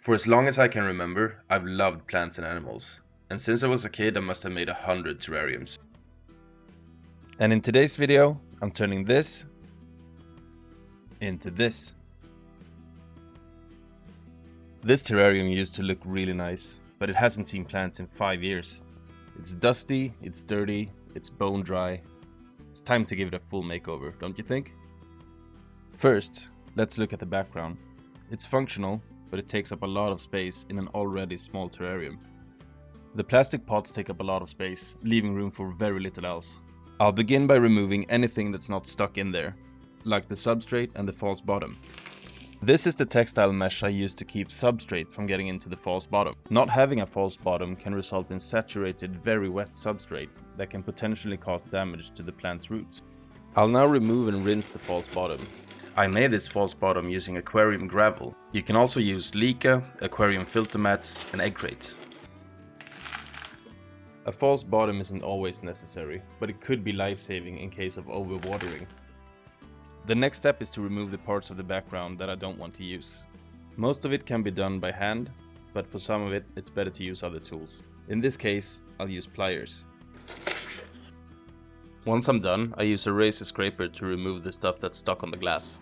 For as long as I can remember, I've loved plants and animals, and since I was a kid I must have made 100 terrariums. And in today's video, I'm turning this into this. This terrarium used to look really nice, but it hasn't seen plants in 5 years. It's dusty, it's dirty, it's bone dry. It's time to give it a full makeover, don't you think? First, let's look at the background. It's functional, but it takes up a lot of space in an already small terrarium. The plastic pots take up a lot of space, leaving room for very little else. I'll begin by removing anything that's not stuck in there, like the substrate and the false bottom. This is the textile mesh I used to keep substrate from getting into the false bottom. Not having a false bottom can result in saturated, very wet substrate that can potentially cause damage to the plant's roots. I'll now remove and rinse the false bottom. I made this false bottom using aquarium gravel. You can also use leca, aquarium filter mats and egg crates. A false bottom isn't always necessary, but it could be life-saving in case of overwatering. The next step is to remove the parts of the background that I don't want to use. Most of it can be done by hand, but for some of it, it's better to use other tools. In this case, I'll use pliers. Once I'm done, I use a razor scraper to remove the stuff that's stuck on the glass.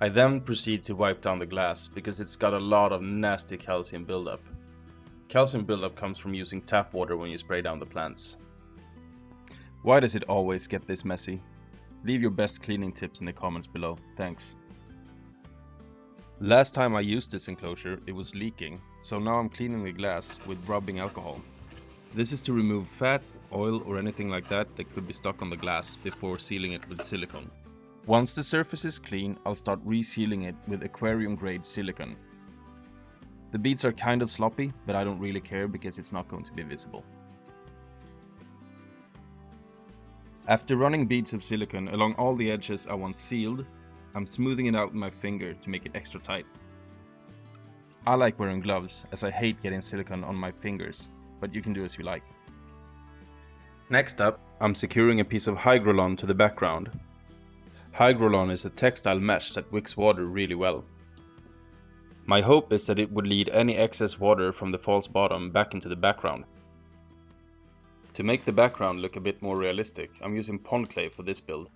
I then proceed to wipe down the glass because it's got a lot of nasty calcium buildup. Calcium buildup comes from using tap water when you spray down the plants. Why does it always get this messy? Leave your best cleaning tips in the comments below, thanks. Last time I used this enclosure, it was leaking, so now I'm cleaning the glass with rubbing alcohol. This is to remove fat, oil or anything like that could be stuck on the glass before sealing it with silicone. Once the surface is clean, I'll start resealing it with aquarium grade silicone. The beads are kind of sloppy, but I don't really care because it's not going to be visible. After running beads of silicone along all the edges I want sealed, I'm smoothing it out with my finger to make it extra tight. I like wearing gloves as I hate getting silicone on my fingers, but you can do as you like. Next up, I'm securing a piece of Hydrolon to the background. Hydrolon is a textile mesh that wicks water really well. My hope is that it would lead any excess water from the false bottom back into the background. To make the background look a bit more realistic, I'm using pond clay for this build.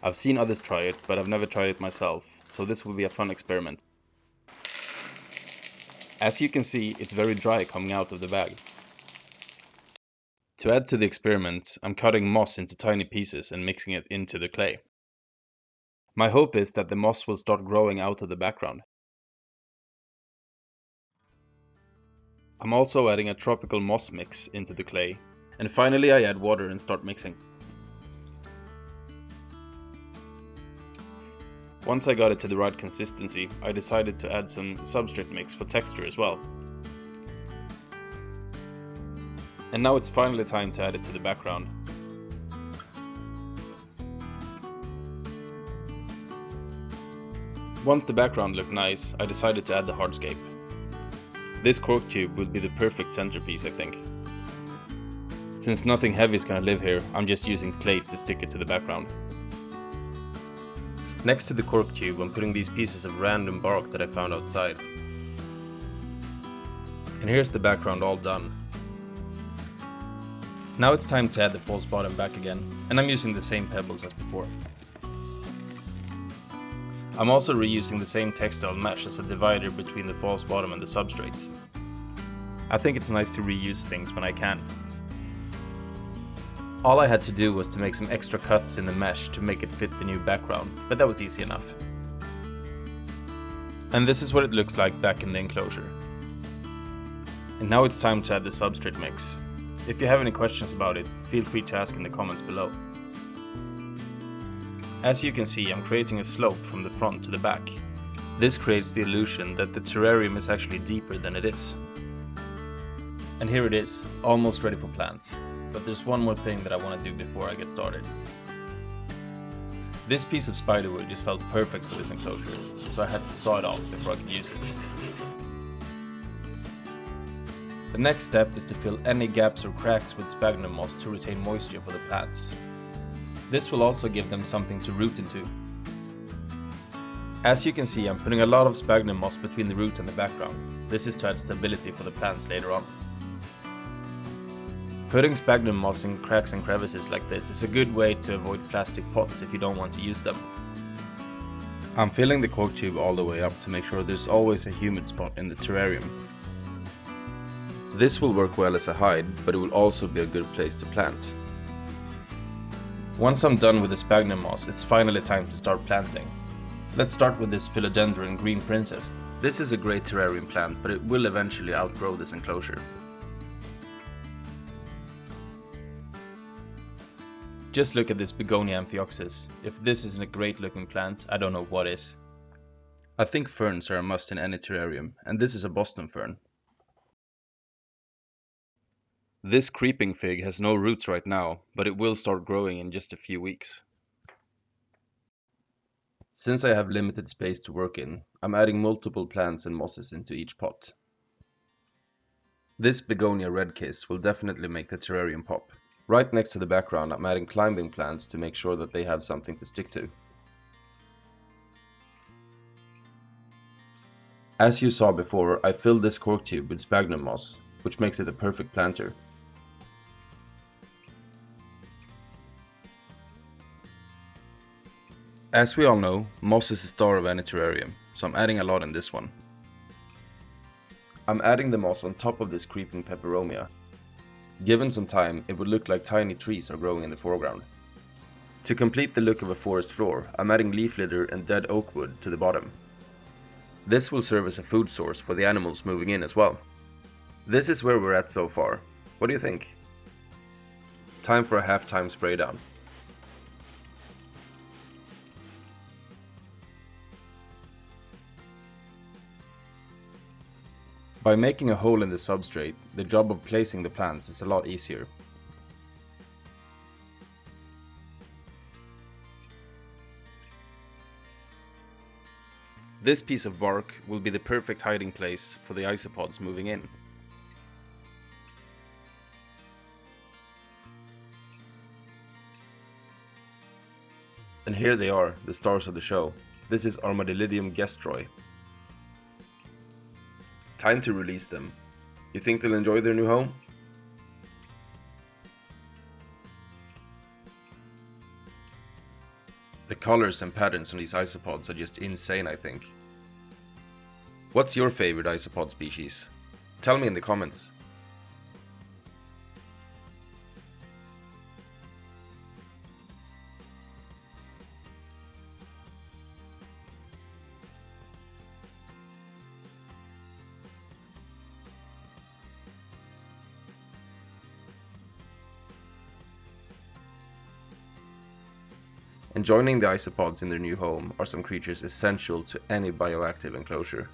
I've seen others try it, but I've never tried it myself, so this will be a fun experiment. As you can see, it's very dry coming out of the bag. To add to the experiment, I'm cutting moss into tiny pieces and mixing it into the clay. My hope is that the moss will start growing out of the background. I'm also adding a tropical moss mix into the clay, and finally I add water and start mixing. Once I got it to the right consistency, I decided to add some substrate mix for texture as well. And now it's finally time to add it to the background. Once the background looked nice, I decided to add the hardscape. This cork tube would be the perfect centerpiece, I think. Since nothing heavy is gonna live here, I'm just using clay to stick it to the background. Next to the cork tube, I'm putting these pieces of random bark that I found outside. And here's the background all done. Now it's time to add the false bottom back again, and I'm using the same pebbles as before. I'm also reusing the same textile mesh as a divider between the false bottom and the substrate. I think it's nice to reuse things when I can. All I had to do was to make some extra cuts in the mesh to make it fit the new background, but that was easy enough. And this is what it looks like back in the enclosure. And now it's time to add the substrate mix. If you have any questions about it, feel free to ask in the comments below. As you can see, I'm creating a slope from the front to the back. This creates the illusion that the terrarium is actually deeper than it is. And here it is, almost ready for plants. But there's one more thing that I want to do before I get started. This piece of spiderwood just felt perfect for this enclosure, so I had to saw it off before I could use it. The next step is to fill any gaps or cracks with sphagnum moss to retain moisture for the plants. This will also give them something to root into. As you can see, I'm putting a lot of Spagnum Moss between the root and the background. This is to add stability for the plants later on. Putting Spagnum Moss in cracks and crevices like this is a good way to avoid plastic pots if you don't want to use them. I'm filling the cork tube all the way up to make sure there's always a humid spot in the terrarium. This will work well as a hide, but it will also be a good place to plant. Once I'm done with the Spagnum Moss, it's finally time to start planting. Let's start with this Philodendron Green Princess. This is a great terrarium plant, but it will eventually outgrow this enclosure. Just look at this Begonia Amphioxus. If this isn't a great looking plant, I don't know what is. I think ferns are a must in any terrarium, and this is a Boston fern. This creeping fig has no roots right now, but it will start growing in just a few weeks. Since I have limited space to work in, I'm adding multiple plants and mosses into each pot. This Begonia Red Kiss will definitely make the terrarium pop. Right next to the background, I'm adding climbing plants to make sure that they have something to stick to. As you saw before, I filled this cork tube with Spagnum Moss, which makes it a perfect planter. As we all know, moss is the star of any terrarium, so I'm adding a lot in this one. I'm adding the moss on top of this creeping peperomia. Given some time, it would look like tiny trees are growing in the foreground. To complete the look of a forest floor, I'm adding leaf litter and dead oak wood to the bottom. This will serve as a food source for the animals moving in as well. This is where we're at so far. What do you think? Time for a halftime spray down. By making a hole in the substrate, the job of placing the plants is a lot easier. This piece of bark will be the perfect hiding place for the isopods moving in. And here they are, the stars of the show. This is Armadillidium gestroi. Time to release them. You think they'll enjoy their new home? The colors and patterns on these isopods are just insane, I think. What's your favorite isopod species? Tell me in the comments. And joining the isopods in their new home are some creatures essential to any bioactive enclosure.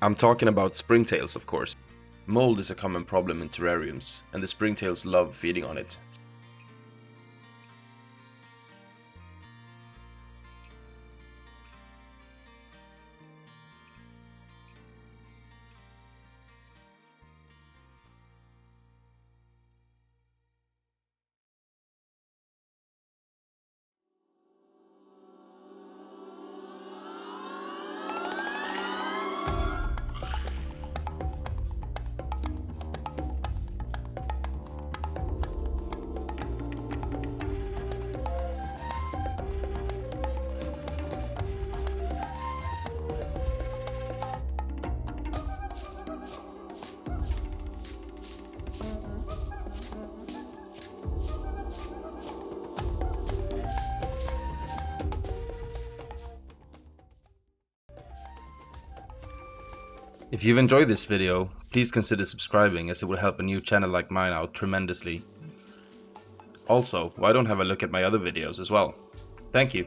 I'm talking about Springtails, of course. Mold is a common problem in terrariums, and the Springtails love feeding on it. If you've enjoyed this video, please consider subscribing as it will help a new channel like mine out tremendously. Also, why don't have a look at my other videos as well? Thank you.